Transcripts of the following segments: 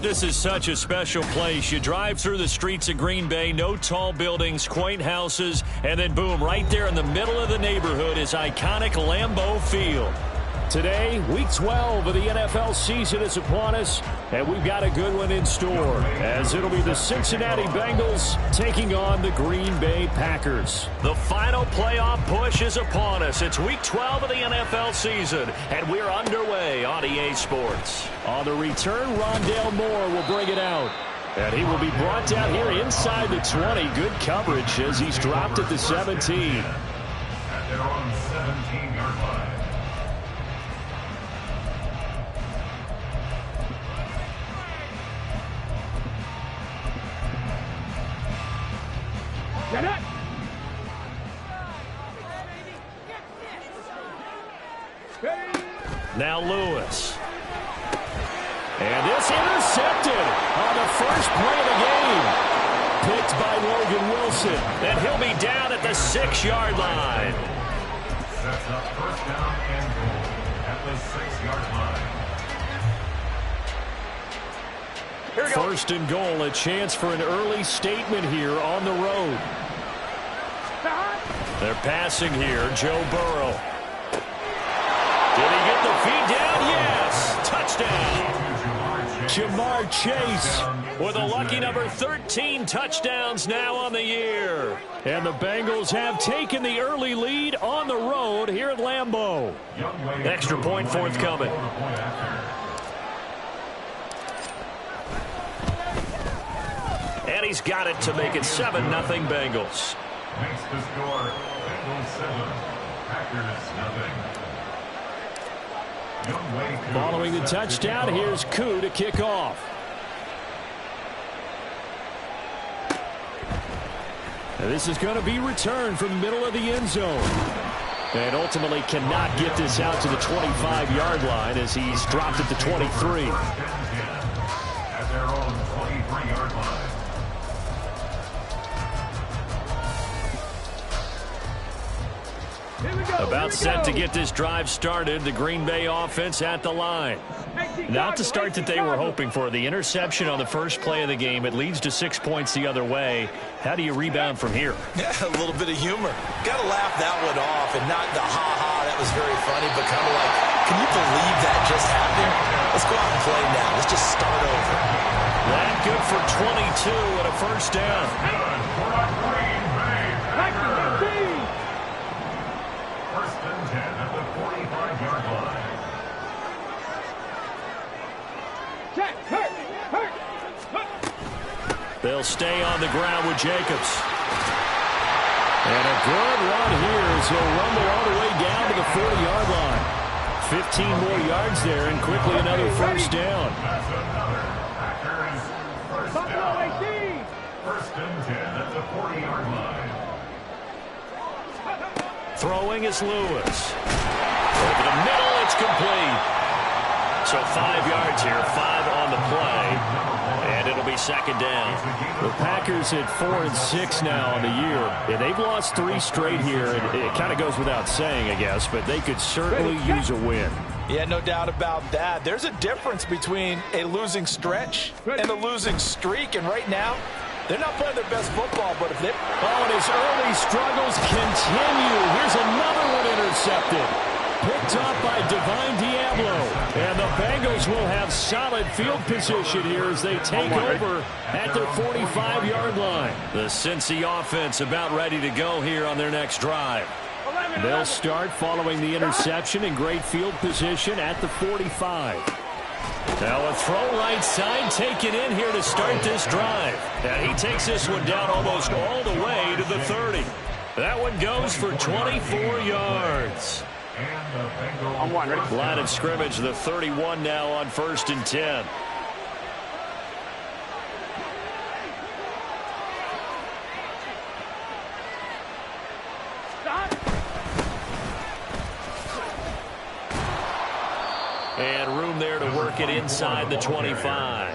This is such a special place. You drive through the streets of Green Bay, no tall buildings, quaint houses, and then boom, right there in the middle of the neighborhood is iconic Lambeau Field. Today, Week 12 of the NFL season is upon us, and we've got a good one in store, as it'll be the Cincinnati Bengals taking on the Green Bay Packers. The final playoff push is upon us. It's Week 12 of the NFL season, and we're underway on EA Sports. On the return, Rondale Moore will bring it out. And he will be brought down here inside the 20. Good coverage as he's dropped at the 17. At their own 17-yard line. Get it! Now Lewis. And this intercepted on the first play of the game. Picked by Logan Wilson. And he'll be down at the 6-yard line. Sets up first down and goal at the 6-yard line. First and goal, a chance for an early statement here on the road. They're passing here, Joe Burrow. Did he get the feed down? Yes! Touchdown! Jamar Chase with a lucky number 13 touchdowns now on the year. And the Bengals have taken the early lead on the road here at Lambeau. Extra point forthcoming. And he's got it to make it 7-0 Bengals. Makes the score Bengals 7, Packers 0. Following the touchdown, here's Koo to kick off. And this is going to be returned from the middle of the end zone. And ultimately cannot get this out to the 25-yard line as he's dropped at the 23. At their own 23-yard line. About set to get this drive started. The Green Bay offense at the line. Not the start that they were hoping for. The interception on the first play of the game. It leads to 6 points the other way. How do you rebound from here? Yeah, a little bit of humor. Got to laugh that one off, and not the ha-ha. That was very funny, but kind of like, can you believe that just happened? Let's go out and play now. Let's just start over. That good for 22 and a first down. First and 10 at the 45-yard line. They'll stay on the ground with Jacobs. And a good run here as he'll rumble all the way down to the 40-yard line. 15 more yards there and quickly another first down. That's another Packers first down. First and 10 at the 40-yard line. Throwing is Lewis. Over the middle, it's complete. So 5 yards here, 5 on the play. And it'll be second down. The Packers at 4-6 now on the year. And they've lost 3 straight here. And it kind of goes without saying, I guess, but they could certainly use a win. Yeah, no doubt about that. There's a difference between a losing stretch and a losing streak. And right now, they're not playing their best football, but if they... Oh, and his early struggles continue. Here's another one intercepted. Picked off by Divine Diablo. And the Bengals will have solid field position here as they take over at their 45-yard line. The Cincy offense about ready to go here on their next drive. They'll start following the interception in great field position at the 45. Now a throw right side taken in here to start this drive. And he takes this one down almost all the way to the 30. That one goes for 24 yards. On one, ready? Line of scrimmage, the 31 now on first and 10. And room there to work it inside the 25.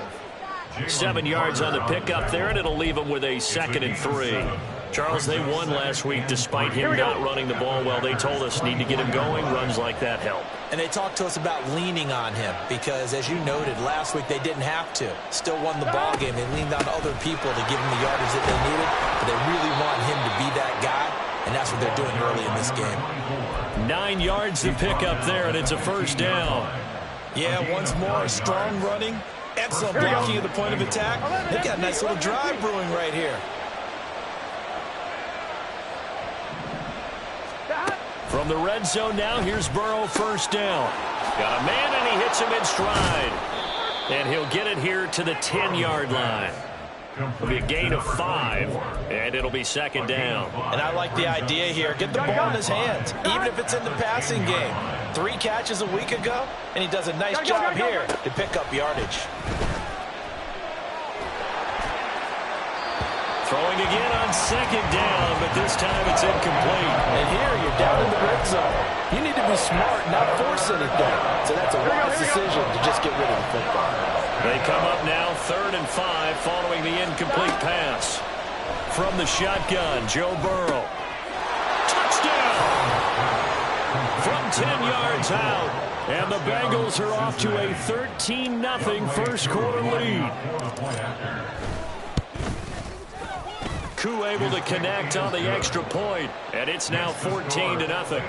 7 yards on the pickup there, and it'll leave them with a 2nd and 3. Charles, they won last week despite him not running the ball well. They told us need to get him going. Runs like that help. And they talked to us about leaning on him because, as you noted, last week they didn't have to. Still won the ball game. They leaned on other people to give him the yardage that they needed, but they really want him to be that guy, and that's what they're doing early in this game. 9 yards to pick up there, and it's a first down. Yeah, once more, strong running, excellent blocking at the point of attack. They've got a nice little drive brewing right here. From the red zone now, here's Burrow, first down. Got a man, and he hits him in stride. And he'll get it here to the 10-yard line. It'll be a gain of 5, and it'll be second down. And I like the idea here. Get the ball in his hands, even if it's in the passing game. 3 catches a week ago, and he does a nice job here to pick up yardage. Throwing again on second down, but this time it's incomplete. And here you're down in the red zone. You need to be smart, not force anything. So that's a wise decision to just get rid of the football. They come up now 3rd and 5 following the incomplete pass. From the shotgun, Joe Burrow. Touchdown! From 10 yards out. And the Bengals are off to a 13-0 first quarter lead. Koo able to connect on the extra point, and it's now 14-0.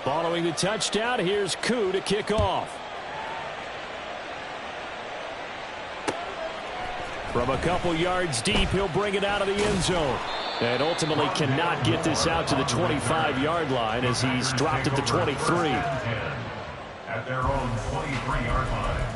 Following the touchdown, here's Koo to kick off. From a couple yards deep, he'll bring it out of the end zone. And ultimately cannot get this out to the 25-yard line as he's dropped at the 23. At their own 23-yard line.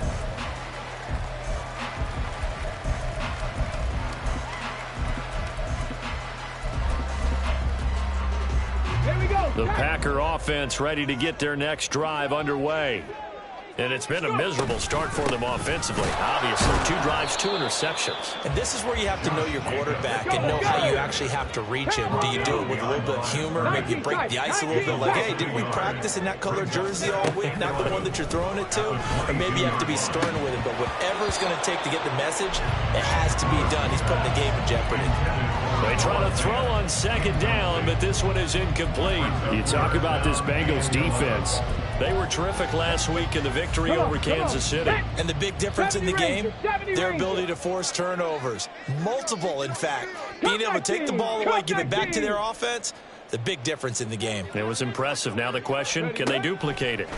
The Packer offense ready to get their next drive underway. And it's been a miserable start for them offensively. Obviously, 2 drives, 2 interceptions. And this is where you have to know your quarterback and know how you actually have to reach him. Do you do it with a little bit of humor? Maybe you break the ice a little bit like, hey, didn't we practice in that colored jersey all week, not the one that you're throwing it to? Or maybe you have to be stern with him. But whatever it's going to take to get the message, it has to be done. He's putting the game in jeopardy. They try to throw on second down, but this one is incomplete. You talk about this Bengals defense. They were terrific last week in the victory over Kansas City. And the big difference in the game, their ability to force turnovers. Multiple, in fact. Being able to take the ball away, give it back to their offense, the big difference in the game. It was impressive. Now the question, can they duplicate it?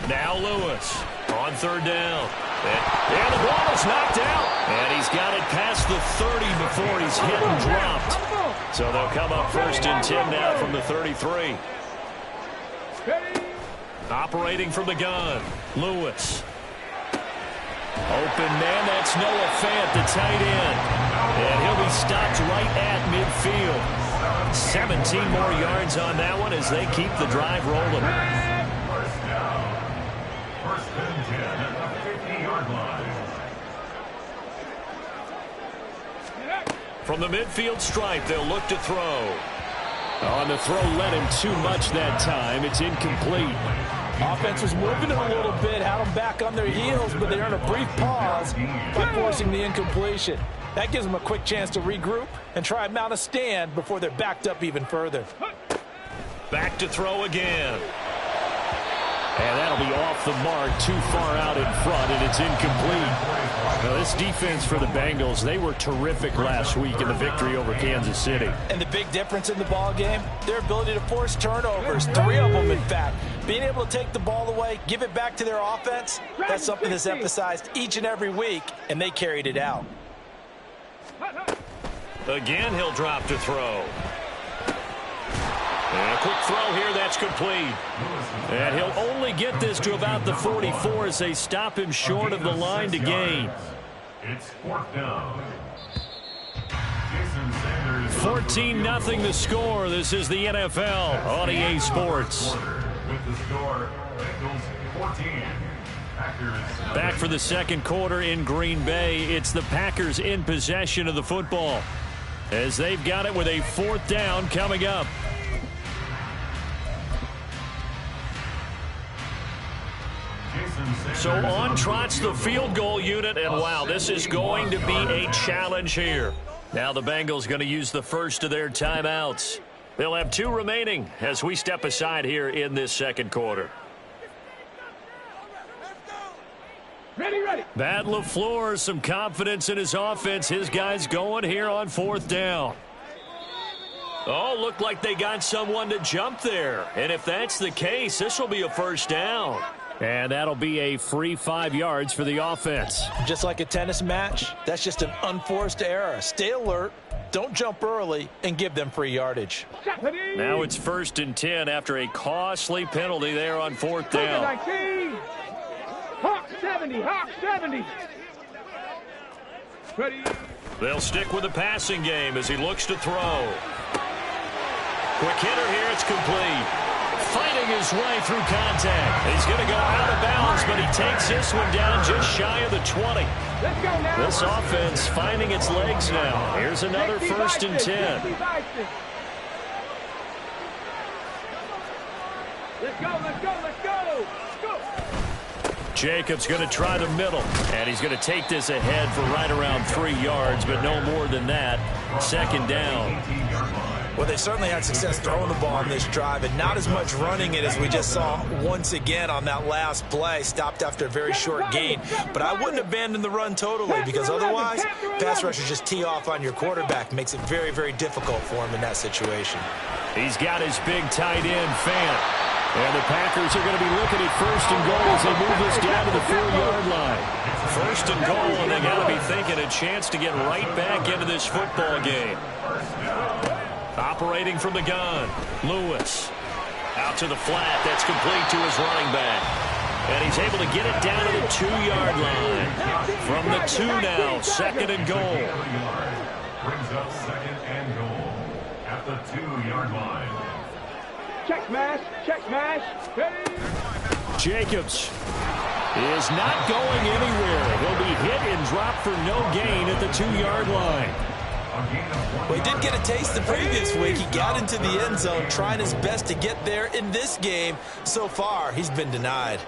Now Lewis on 3rd down. And the ball is knocked out. And he's got it past the 30 before he's hit and dropped. So they'll come up 1st and 10 now from the 33. Operating from the gun, Lewis. Open man, that's Noah Fant, the tight end. And he'll be stopped right at midfield. 17 more yards on that one as they keep the drive rolling. First down. 1st and 10 at the 50-yard line. From the midfield stripe, they'll look to throw. On the throw, led him too much that time. It's incomplete. Offense was moving it a little bit, had them back on their heels, but they earned a brief pause by forcing the incompletion. That gives them a quick chance to regroup and try and mount a stand before they're backed up even further. Back to throw again. And that'll be off the mark, too far out in front, and it's incomplete. Now, this defense for the Bengals, they were terrific last week in the victory over Kansas City. And the big difference in the ball game, their ability to force turnovers, 3 of them, in fact. Being able to take the ball away, give it back to their offense, that's something that's emphasized each and every week, and they carried it out. Again, he'll drop to throw. And a quick throw here, that's complete. And he'll only get this to about the 44 as they stop him short of the line to gain. It's 4th down. 14-0 the score. This is the NFL on EA Sports. With the score, Bengals 14. Packers. Back for the second quarter in Green Bay. It's the Packers in possession of the football as they've got it with a 4th down coming up. Jason So on trots the field goal unit, and wow, this is going to be a challenge here. Now the Bengals going to use the first of their timeouts. They'll have 2 remaining as we step aside here in this second quarter. Ready. Matt LaFleur, some confidence in his offense. His guys going here on 4th down. Oh, looked like they got someone to jump there. And if that's the case, this will be a first down. And that'll be a free 5 yards for the offense. Just like a tennis match, that's just an unforced error. Stay alert, don't jump early, and give them free yardage. Now it's 1st and 10 after a costly penalty there on 4th down. 19. Hawk 70. Ready. They'll stick with the passing game as he looks to throw. Quick hitter here, it's complete. Fighting his way through contact. He's going to go out of bounds, but he takes this one down just shy of the 20. Let's go now. This offense finding its legs now. Here's another 1st and 10. Let's go. Jacobs going to try the middle, and he's going to take this ahead for right around 3 yards, but no more than that. 2nd down. Well, they certainly had success throwing the ball on this drive, and not as much running it as we just saw once again on that last play. Stopped after a very short gain. But I wouldn't abandon the run totally, because otherwise, pass rushers just tee off on your quarterback. Makes it very, very difficult for him in that situation. He's got his big tight end, Fant. And the Packers are going to be looking at 1st and goal as they move this down to the 4-yard line. 1st and goal, and they got to be thinking a chance to get right back into this football game. Operating from the gun, Lewis. Out to the flat, that's complete to his running back. And he's able to get it down to the 2-yard line. From the 2 now, 2nd and goal. Brings up 2nd and goal at the 2-yard line. Check smash. Ready. Jacobs is not going anywhere. He'll be hit and dropped for no gain at the 2-yard line. Well, he did get a taste the previous week. He got into the end zone trying his best to get there in this game. So far, he's been denied.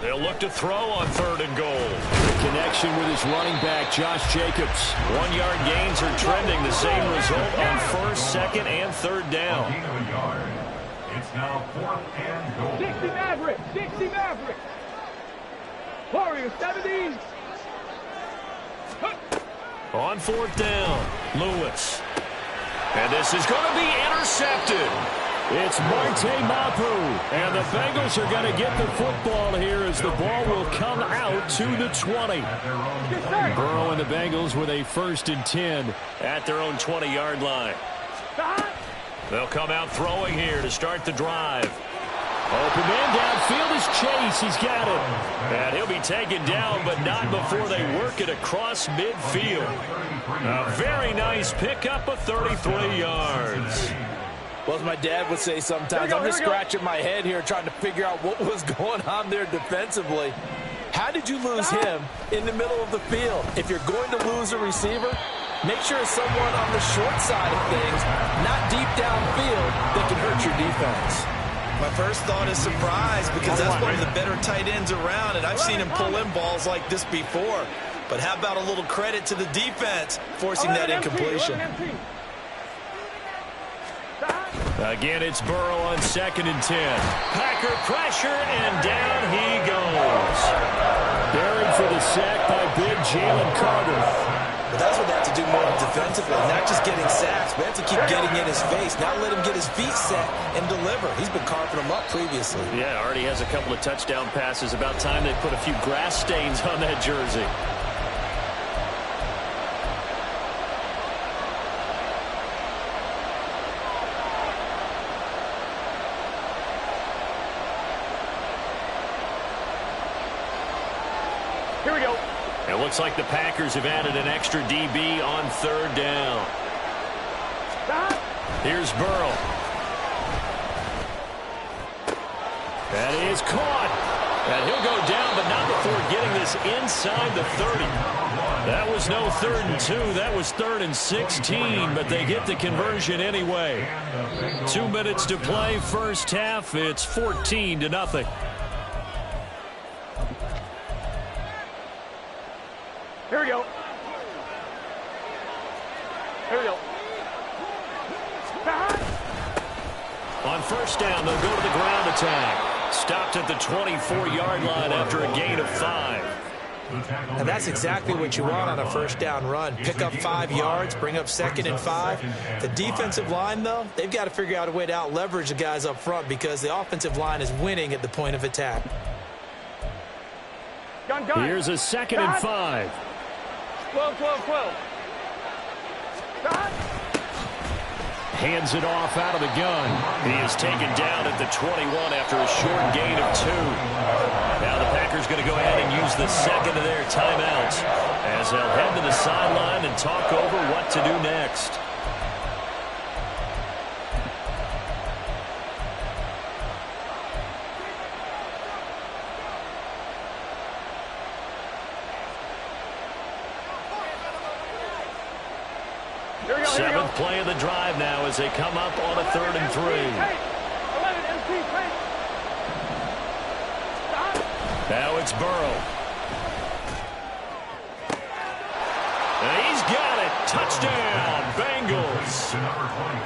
They'll look to throw on 3rd and goal. The connection with his running back, Josh Jacobs. 1-yard gains are trending. The same result on 1st, 2nd, and 3rd down. It's now 4th and goal. 60 Mavericks. Warriors 70. On 4th down, Lewis. And this is going to be intercepted. It's Marte Mapu. And the Bengals are going to get the football here as the ball will come out to the 20. Burrow and the Bengals with a 1st and 10 at their own 20-yard line. They'll come out throwing here to start the drive. Open man downfield is Chase. He's got it. And he'll be taken down, but not before they work it across midfield. A very nice pickup of 33 yards. Well, as my dad would say sometimes, I'm just scratching my head here trying to figure out what was going on there defensively. How did you lose him in the middle of the field? If you're going to lose a receiver, make sure it's someone on the short side of things, not deep downfield, that can hurt your defense. My first thought is surprise, because that's one of the better tight ends around, and I've seen him pull in balls like this before. But how about a little credit to the defense forcing that incompletion? Again, it's Burrow on 2nd and 10. Packer pressure, and down he goes. Buried for the sack by big Jalen Carter. But that's what they have to do more defensively, not just getting sacks, but have to keep getting in his face, not let him get his feet set and deliver. He's been carving them up previously. Yeah, already has a couple of touchdown passes. About time they put a few grass stains on that jersey. Here we go. It looks like the Packers have added an extra DB on 3rd down. Here's Burrow. That is caught. And he'll go down, but not before getting this inside the 30. That was no 3rd and 2. That was 3rd and 16, but they get the conversion anyway. 2 minutes to play, first half. It's 14-0. Here we go. Here we go. On first down, they'll go to the ground attack. Stopped at the 24-yard line after a gain of 5. And that's exactly what you want on a first down run. Pick up 5 yards, bring up 2nd and 5. The defensive line, though, they've got to figure out a way to out-leverage the guys up front because the offensive line is winning at the point of attack. Gun. Here's a 2nd and 5. 12. Hands it off out of the gun. He is taken down at the 21 after a short gain of 2. Now the Packers going to go ahead and use the second of their timeouts as they'll head to the sideline and talk over what to do next. Seventh play of the drive now as they come up on a 3rd and 3. Now it's Burrow. And he's got it. Touchdown, Bengals.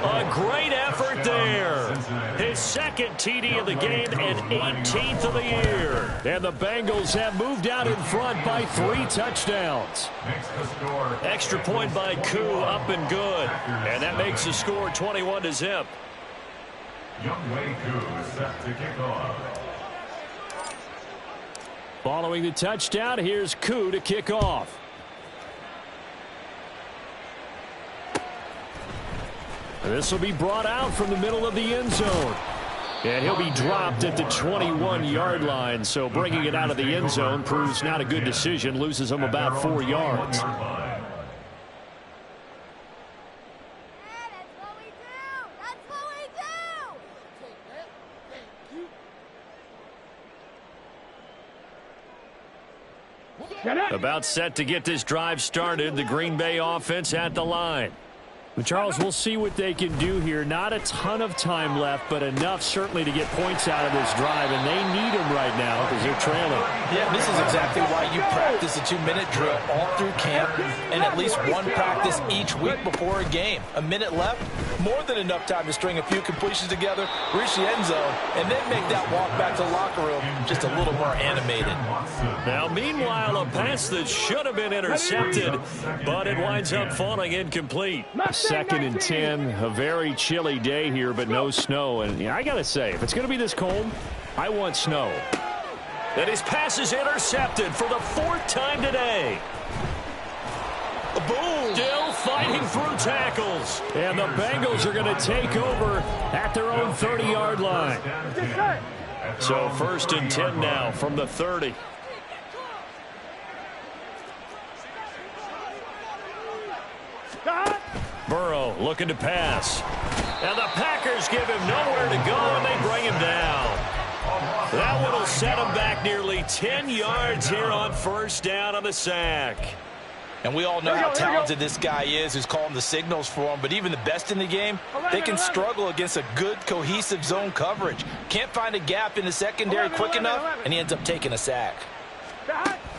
A great effort there. His 2nd TD of the game and 18th of the year. And the Bengals have moved out in front by 3 touchdowns. Extra point by Koo, up and good. And that makes the score 21-0. Youngway Koo set to kick off. Following the touchdown, here's Koo to kick off. This will be brought out from the middle of the end zone. And he'll be dropped at the 21-yard line. So bringing it out of the end zone proves not a good decision. Loses him about 4 yards. About set to get this drive started. The Green Bay offense at the line. Well, Charles, we'll see what they can do here. Not a ton of time left, but enough certainly to get points out of this drive, and they need them right now because they're trailing. Yeah, this is exactly why you practice a 2-minute drill all through camp and at least one practice each week before a game. A minute left, more than enough time to string a few completions together, reach the end zone, and then make that walk back to the locker room just a little more animated. Now, meanwhile, a pass that should have been intercepted, but it winds up falling incomplete. 2nd and 10, a very chilly day here, but no snow. And I got to say, if it's going to be this cold, I want snow. And his pass is intercepted for the 4th time today. Boom! Still fighting through tackles. And the Bengals are going to take over at their own 30-yard line. So 1st and 10 now from the 30. Burrow looking to pass. And the Packers give him nowhere to go, and they bring him down. That one will set him back nearly 10 yards here on 1st down on the sack. And we all know how talented this guy is who's calling the signals for him. But even the best in the game, they can struggle against a good, cohesive zone coverage. Can't find a gap in the secondary quick enough, and he ends up taking a sack.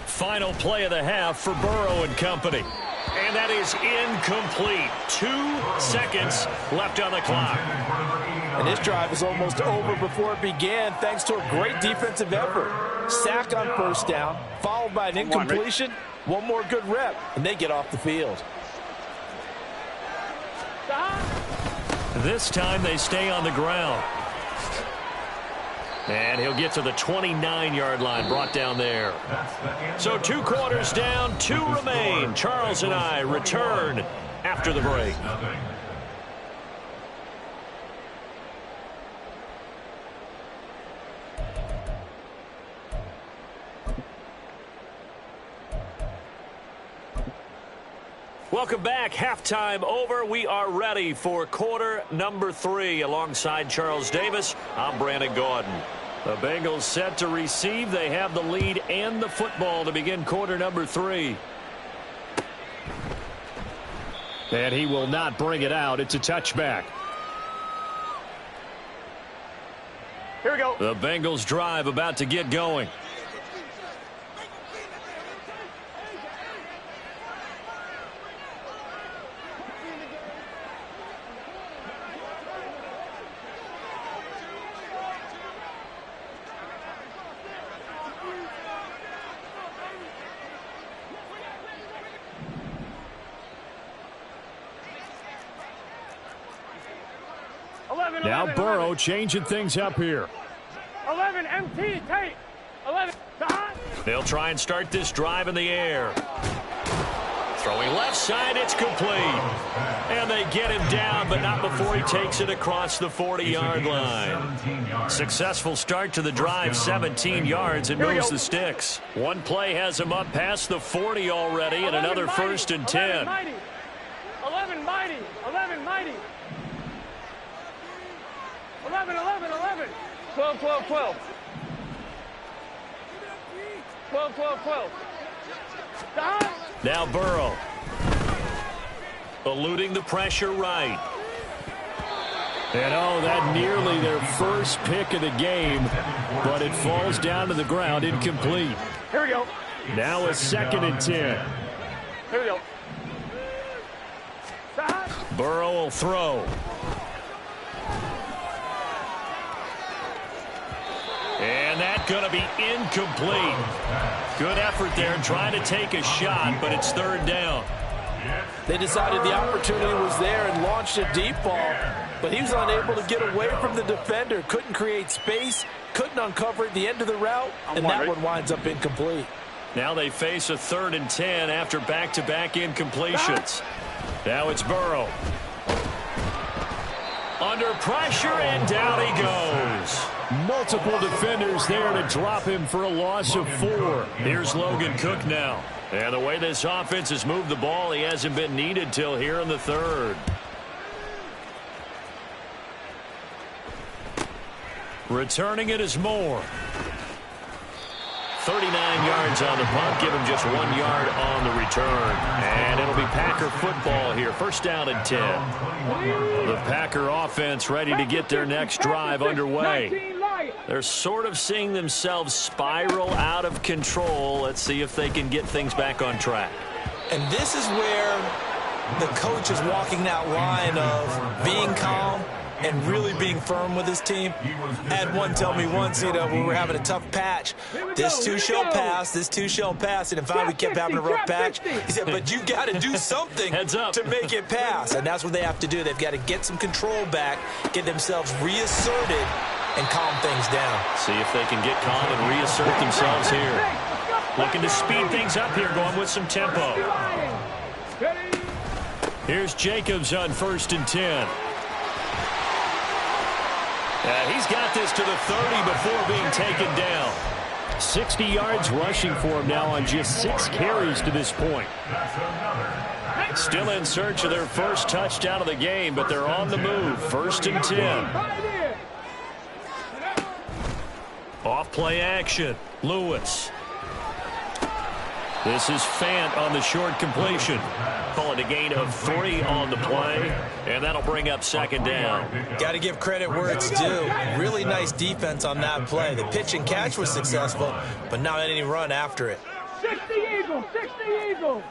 Final play of the half for Burrow and company. And that is incomplete. 2 seconds left on the clock. And this drive is almost over before it began thanks to a great defensive effort. Sack on 1st down, followed by an incompletion. One more good rep, and they get off the field. This time they stay on the ground. And he'll get to the 29-yard line, brought down there. So 2 quarters down, 2 remain. Charles and I return after the break. Welcome back. Halftime over. We are ready for quarter number 3. Alongside Charles Davis, I'm Brandon Gordon. The Bengals set to receive. They have the lead and the football to begin quarter number 3. And he will not bring it out. It's a touchback. Here we go. The Bengals drive about to get going. 11, Now 11, Burrow 11. changing things up here. 11, MT, tight. 11, They'll try and start this drive in the air. Throwing left side, it's complete. And they get him down, but not before he takes it across the 40-yard line. Successful start to the drive, 17 yards, and moves the sticks. One play has him up past the 40 already, and another first and 10. 11 mighty. 11 mighty. 11, 11, 11. 12, 12, 12. 12, 12, 12. Now Burrow. Eluding the pressure right. And oh, that nearly their first pick of the game, but it falls down to the ground incomplete. Here we go. Now a 2nd and 10. Here we go. Burrow will throw. And that's going to be incomplete. Good effort there trying to take a shot, but it's 3rd down. They decided the opportunity was there and launched a deep ball, but he was unable to get away from the defender. Couldn't create space, couldn't uncover at the end of the route, and that one winds up incomplete. Now they face a 3rd and 10 after back-to-back incompletions. Now it's Burrow. Under pressure, and down he goes. Multiple defenders there to drop him for a loss of 4. Here's Logan Cook now. And the way this offense has moved the ball, he hasn't been needed till here in the 3rd. Returning it is Moore. 39 yards on the punt, give him just 1 yard on the return. And it'll be Packer football here. 1st down and 10. The Packer offense ready to get their next drive underway. They're sort of seeing themselves spiral out of control. Let's see if they can get things back on track. And this is where the coach is walking that line of being calm and really being firm with his team. I had one tell me once, when we were having a tough patch, this too shall pass, this too shall pass. And in fact, we kept having a rough patch. He said, but you got to do something to make it pass. And that's what they have to do. They've got to get some control back, get themselves reasserted, and calm things down. See if they can get calm and reassert themselves here. Looking to speed things up here, going with some tempo. Here's Jacobs on 1st and 10. He's got this to the 30 before being taken down. 60 yards rushing for him now on just 6 carries to this point. Still in search of their first touchdown of the game, but they're on the move. 1st and 10. Off play action. Lewis. This is Fant on the short completion. Calling a gain of 3 on the play, and that'll bring up 2nd down. Got to give credit where it's due. Really nice defense on that play. The pitch and catch was successful, but not any run after it. 60 Eagles, 60 Eagles.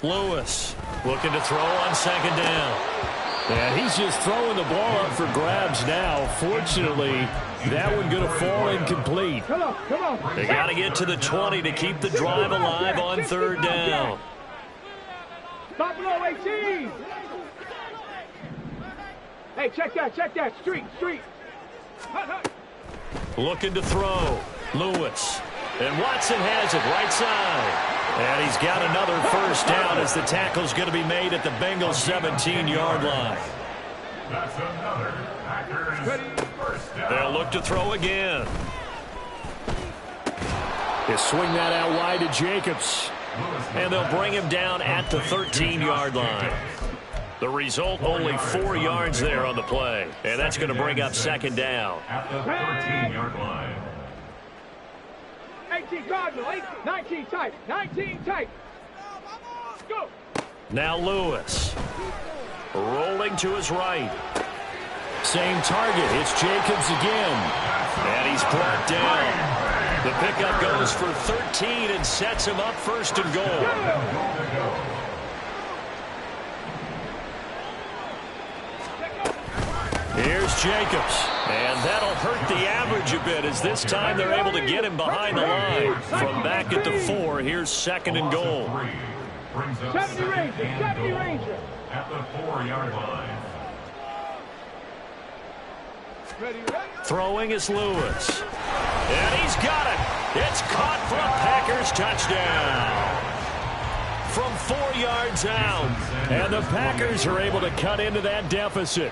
Lewis looking to throw on 2nd down. And he's just throwing the ball up for grabs now. Fortunately, that one going to fall incomplete. Come on. They got to get to the 20 to keep the drive alive on 3rd down. Stop below 18. Hey, check that. Street. Looking to throw. Lewis. And Watson has it right side. And he's got another 1st down as the tackle's going to be made at the Bengals 17-yard line. That's another Packers 1st down. They'll look to throw again. They swing that out wide to Jacobs. And they'll bring him down at the 13-yard line. The result, only 4 yards there on the play. And that's going to bring up 2nd down. At the 13-yard line. 18 Cardinal, 19 tight. Go. Now Lewis. Rolling to his right. Same target. It's Jacobs again. And he's brought down. The pickup goes for 13 and sets him up 1st and goal. Here's Jacobs. And that'll hurt the average a bit as this time they're able to get him behind the line. From back at the 4, here's 2nd and goal. 70 Ranger. At the 4-yard line. Throwing is Lewis. And he's got it. It's caught for a Packers touchdown. From 4 yards out. And the Packers are able to cut into that deficit.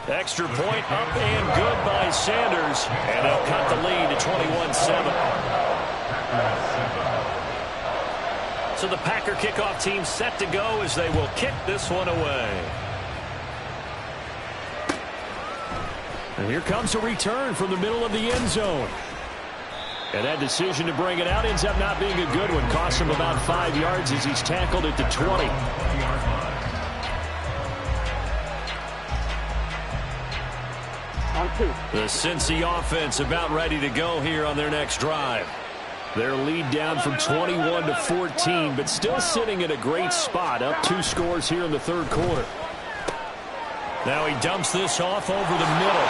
Extra point up and good by Sanders. And they'll cut the lead to 21-7. So the Packer kickoff team set to go as they will kick this one away. And here comes a return from the middle of the end zone. And that decision to bring it out ends up not being a good one. Costs him about 5 yards as he's tackled at the 20. The Cincy offense about ready to go here on their next drive. Their lead down from 21-14, but still sitting at a great spot, up 2 scores here in the third quarter. Now he dumps this off over the middle.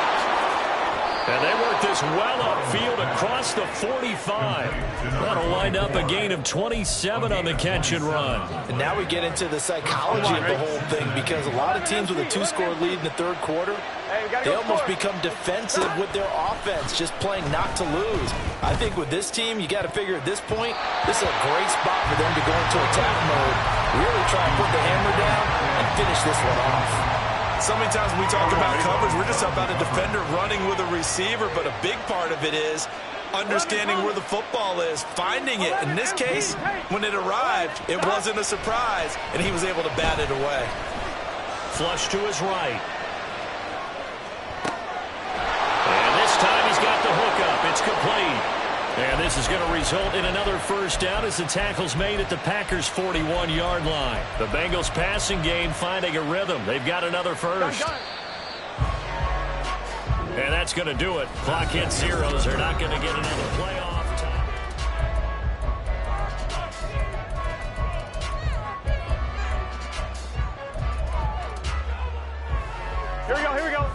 And they work this well upfield across the 45. That'll wind up a gain of 27 on the catch and run. And now we get into the psychology of the whole thing, because a lot of teams with a 2-score lead in the third quarter, they almost become defensive with their offense, just playing not to lose. I think with this team, you got to figure at this point, this is a great spot for them to go into attack mode, really try and put the hammer down and finish this one off. So many times when we talk about coverage, we're just about a defender running with a receiver, but a big part of it is understanding where the football is, finding it. In this case, when it arrived, it wasn't a surprise, and he was able to bat it away. Flush to his right. And this time he's got the hook up. It's complete. And this is going to result in another first down as the tackle's made at the Packers' 41-yard line. The Bengals passing game finding a rhythm. They've got another first. And that's going to do it. Clock hits zeros. They're not going to get another playoff time. Here we go, here we go.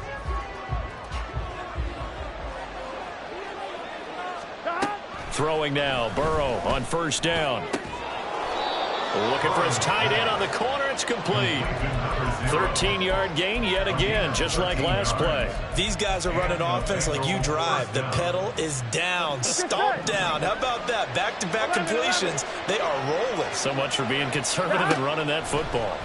Throwing now, Burrow on first down. Looking for his tight end on the corner. It's complete. 13-yard gain yet again, just like last play. These guys are running offense like you drive. The pedal is down, stomp down. How about that? Back-to-back completions. They are rolling. So much for being conservative and running that football.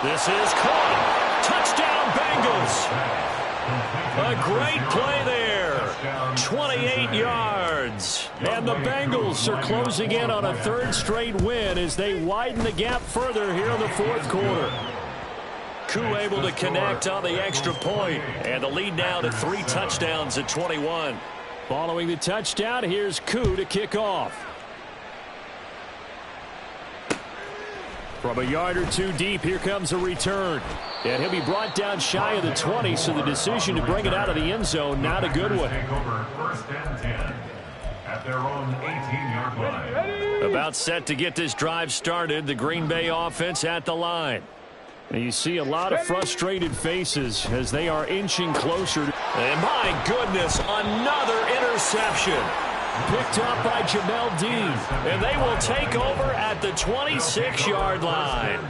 This is caught. Touchdown, Bengals. A great play there. 28 yards. And the Bengals are closing in on a third straight win as they widen the gap further here in the fourth quarter. Koo able to connect on the extra point. And the lead now to 3 touchdowns at 21. Following the touchdown, here's Koo to kick off. From a yard or 2 deep, here comes a return. And he'll be brought down shy of the 20, so the decision to bring it out of the end zone, not a good one. First and 10 at their own 18-yard line. About set to get this drive started, the Green Bay offense at the line. And you see a lot of frustrated faces as they are inching closer. And my goodness, another interception. Picked up by Jamel Dean. And they will take over at the 26-yard line.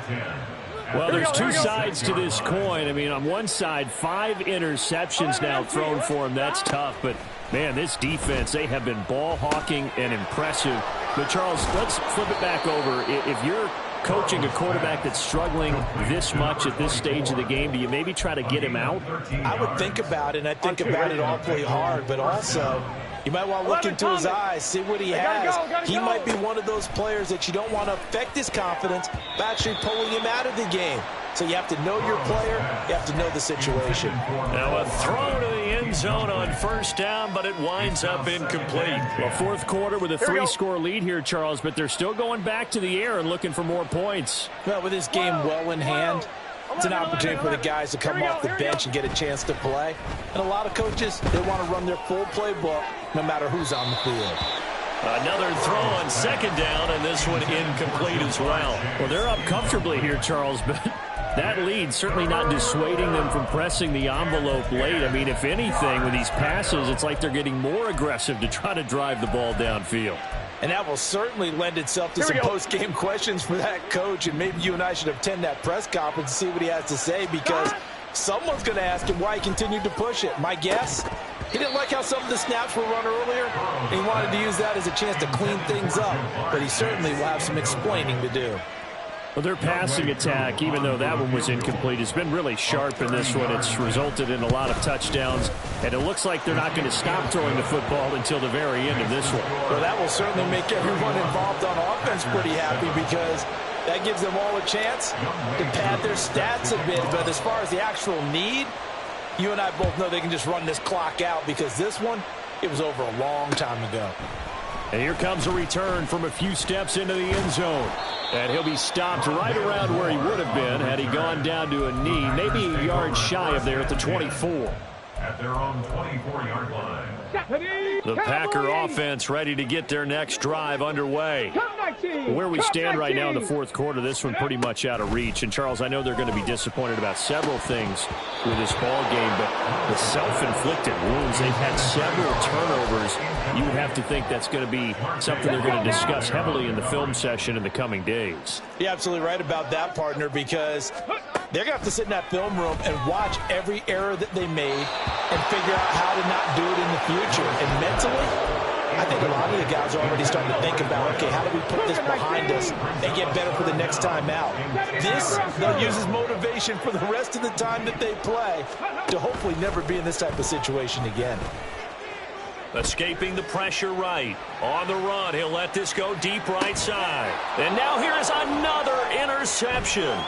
Well, there's 2 sides to this coin. I mean, on one side, 5 interceptions now thrown for him. That's tough. But, man, this defense, they have been ball hawking and impressive. But, Charles, let's flip it back over. If you're coaching a quarterback that's struggling this much at this stage of the game, do you maybe try to get him out? I would think about it, and I think about it awfully hard. But also, you might want to look into his eyes, see what he has. He might be one of those players that you don't want to affect his confidence by actually pulling him out of the game. So you have to know your player. You have to know the situation. Now a throw to the end zone on first down, but it winds up incomplete. Well, fourth quarter with a 3-score lead here, Charles, but they're still going back to the air and looking for more points. Well, with this game well in hand, it's an opportunity for the guys to come off the bench and get a chance to play. And a lot of coaches, they want to run their full playbook no matter who's on the field. Another throw on second down, and this one incomplete as well. Well, they're up comfortably here, Charles, but that lead certainly not dissuading them from pressing the envelope late. I mean, if anything, with these passes, it's like they're getting more aggressive to try to drive the ball downfield. And that will certainly lend itself to some post-game questions for that coach. And maybe you and I should attend that press conference and see what he has to say, because someone's going to ask him why he continued to push it. My guess, he didn't like how some of the snaps were run earlier. And he wanted to use that as a chance to clean things up. But he certainly will have some explaining to do. Well, their passing attack, even though that one was incomplete, has been really sharp in this one. It's resulted in a lot of touchdowns, and it looks like they're not going to stop throwing the football until the very end of this one. Well, that will certainly make everyone involved on offense pretty happy, because that gives them all a chance to pad their stats a bit. But as far as the actual need, you and I both know they can just run this clock out, because this one, it was over a long time ago. And here comes a return from a few steps into the end zone. And he'll be stopped right around where he would have been had he gone down to a knee, maybe a yard shy of there at the 24. At their own 24-yard line. The Packer offense ready to get their next drive underway. Where we stand right now in the fourth quarter, this one pretty much out of reach. And, Charles, I know they're going to be disappointed about several things with this ball game, but the self-inflicted wounds, they've had several turnovers. You would have to think that's going to be something they're going to discuss heavily in the film session in the coming days. You're absolutely right about that, partner, because they're going to have to sit in that film room and watch every error that they made and figure out how to not do it in the future. And mentally, I think a lot of the guys are already starting to think about, okay, how do we put this behind us and get better for the next time out? This, they'll use as motivation for the rest of the time that they play to hopefully never be in this type of situation again. Escaping the pressure right. On the run, he'll let this go deep right side. And now here is another interception.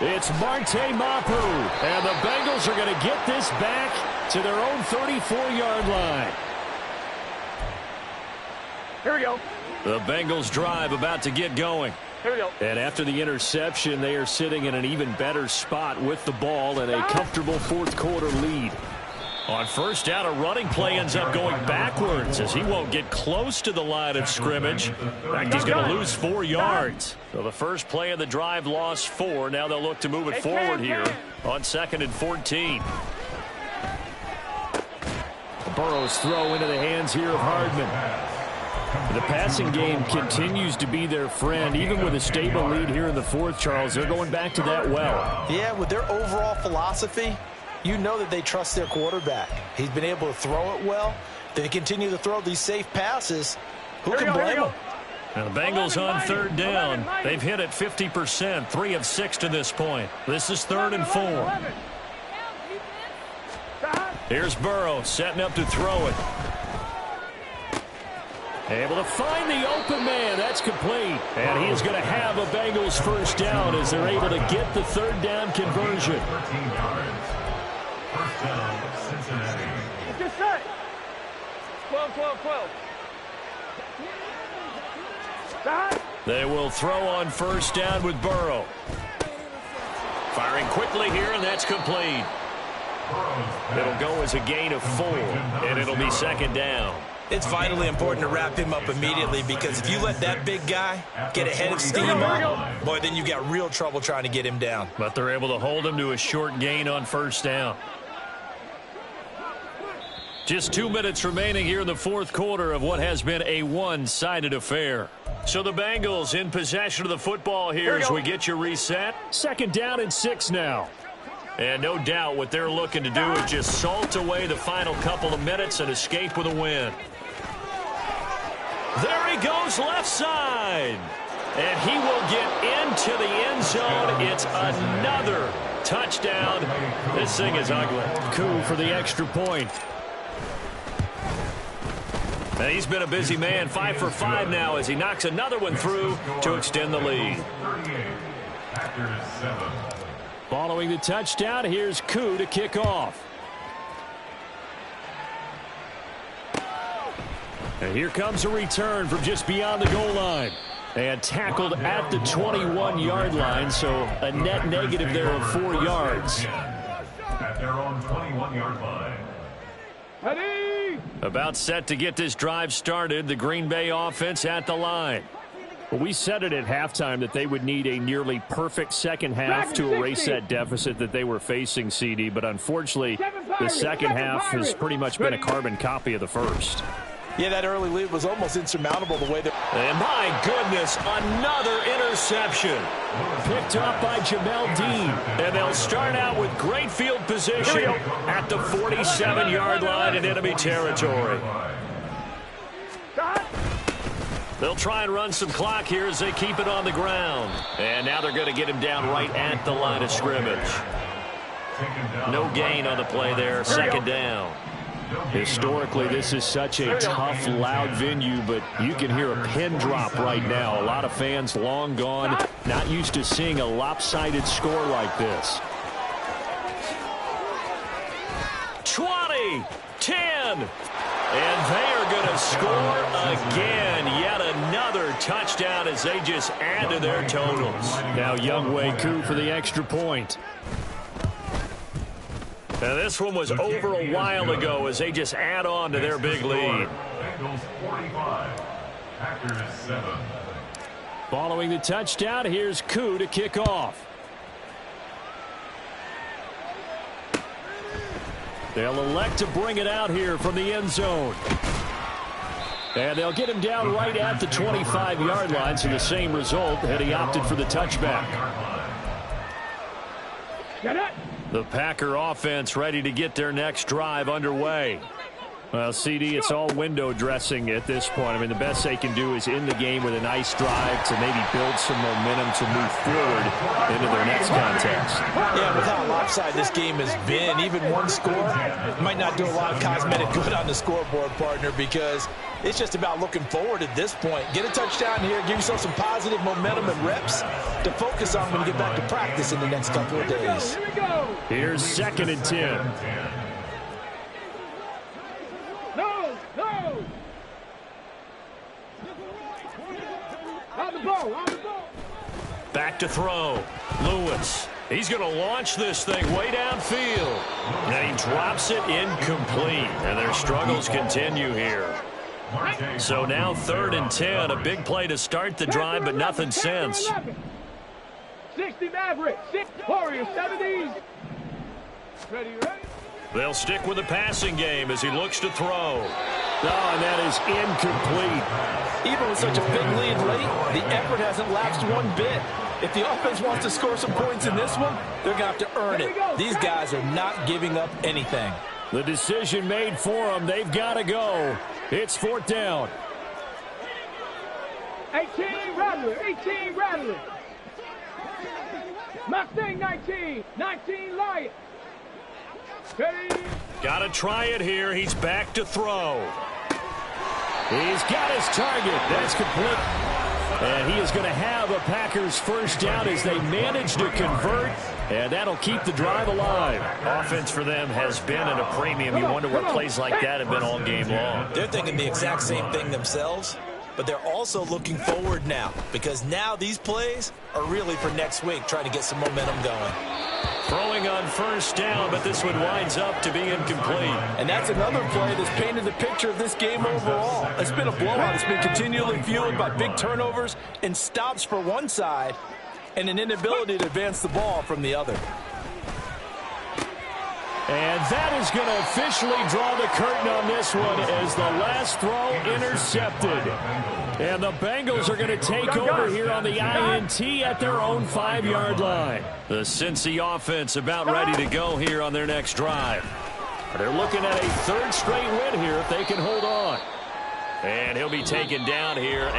It's Marte Mapu, and the Bengals are going to get this back to their own 34-yard line. Here we go. The Bengals drive about to get going. Here we go. And after the interception, they are sitting in an even better spot with the ball and a comfortable fourth quarter lead. On first down, a running play ends up going backwards as he won't get close to the line of scrimmage. In fact, he's going to lose 4 yards. So the first play of the drive lost 4. Now they'll look to move it forward here on 2nd and 14. Burrow's throw into the hands here of Hardman. The passing game continues to be their friend. Even with a stable lead here in the fourth, Charles, they're going back to that well. Yeah, with their overall philosophy, you know that they trust their quarterback. He's been able to throw it well. They continue to throw these safe passes. Who can blame them? Now the Bengals on third down. They've hit it 50%, 3 of 6 to this point. This is 3rd and 4. Here's Burrow setting up to throw it. Able to find the open man. That's complete. And he's going to have a Bengals first down as they're able to get the 3rd down conversion. 13 yards. First down, Cincinnati. Just set. 12, 12, 12. They will throw on first down with Burrow. Firing quickly here, and that's complete. It'll go as a gain of 4, and it'll be 2nd down. It's vitally important to wrap him up immediately, because if you let that big guy get ahead of steam up, boy, then you've got real trouble trying to get him down. But they're able to hold him to a short gain on first down. Just 2 minutes remaining here in the fourth quarter of what has been a one-sided affair. So the Bengals in possession of the football here as we get you reset. 2nd down and 6 now. And no doubt what they're looking to do is just salt away the final couple of minutes and escape with a win. There he goes left side. And he will get into the end zone. It's another touchdown. This thing is ugly. Coup for the extra point. And he's been a busy man, 5 for 5 now as he knocks another one through to extend the lead. Following the touchdown, here's Coup to kick off. And here comes a return from just beyond the goal line. And tackled at the 21-yard line, so a net negative there of 4 yards. At their own 21-yard line. Ready? About set to get this drive started, the Green Bay offense at the line. Well, we said it at halftime that they would need a nearly perfect second half to erase that deficit that they were facing, CD, but unfortunately, the second half has pretty much been a carbon copy of the first. Yeah, that early lead was almost insurmountable the way that... And my goodness, another interception. Picked up by Jamel Dean. And they'll start out with great field position at the 47-yard line in enemy territory. They'll try and run some clock here as they keep it on the ground. And now they're going to get him down right at the line of scrimmage. No gain on the play there, second down. Historically, this is such a tough, loud venue, but you can hear a pin drop right now. A lot of fans long gone, not used to seeing a lopsided score like this. 20, 10, and they are going to score again. Yet another touchdown as they just add to their totals. Now Younghoe Koo for the extra point. Now this one was over a while ago as they just add on to their big lead. Bengals 45, Packers 7. Following the touchdown, here's Koo to kick off. They'll elect to bring it out here from the end zone. And they'll get him down right at the 25-yard line, so the same result had he opted for the touchback. Get it! The Packer offense ready to get their next drive underway. Well, CD, it's all window dressing at this point. I mean, the best they can do is end the game with a nice drive to maybe build some momentum to move forward into their next contest. Yeah, with how lopsided this game has been, even one score might not do a lot of cosmetic good on the scoreboard, partner, because it's just about looking forward at this point. Get a touchdown here, give yourself some positive momentum and reps to focus on when you get back to practice in the next couple of days. Here we go. Here's 2nd and 10. No, no. On the ball, on the ball. Back to throw. Lewis. He's going to launch this thing way downfield. And he drops it incomplete. And their struggles continue here. So now 3rd and 10. A big play to start the drive, but nothing since. 60 Maverick, 6 Warriors, 70s. Ready, ready? They'll stick with the passing game as he looks to throw. Oh, and that is incomplete. Even with such a big lead late, the effort hasn't lapsed one bit. If the offense wants to score some points in this one, they're going to have to earn it. These guys are not giving up anything. The decision made for them. They've got to go. It's 4th down. 18 Rattler, 18 Rattler. Mustang 19, 19 Lion. Ready? Got to try it here. He's back to throw. He's got his target. That's complete. And he is going to have a Packers first down as they manage to convert. And that'll keep the drive alive. Offense for them has been at a premium. You wonder where plays like that have been all game long. They're thinking the exact same thing themselves, but they're also looking forward now, because now these plays are really for next week, trying to get some momentum going. Throwing on first down, but this one winds up to be incomplete. And that's another play that's painted the picture of this game overall. It's been a blowout. It's been continually fueled by big turnovers and stops for one side and an inability to advance the ball from the other. And that is going to officially draw the curtain on this one as the last throw intercepted. And the Bengals are going to take over here on the INT at their own 5-yard line. The Cincy offense about ready to go here on their next drive. They're looking at a 3rd straight win here if they can hold on. And he'll be taken down here and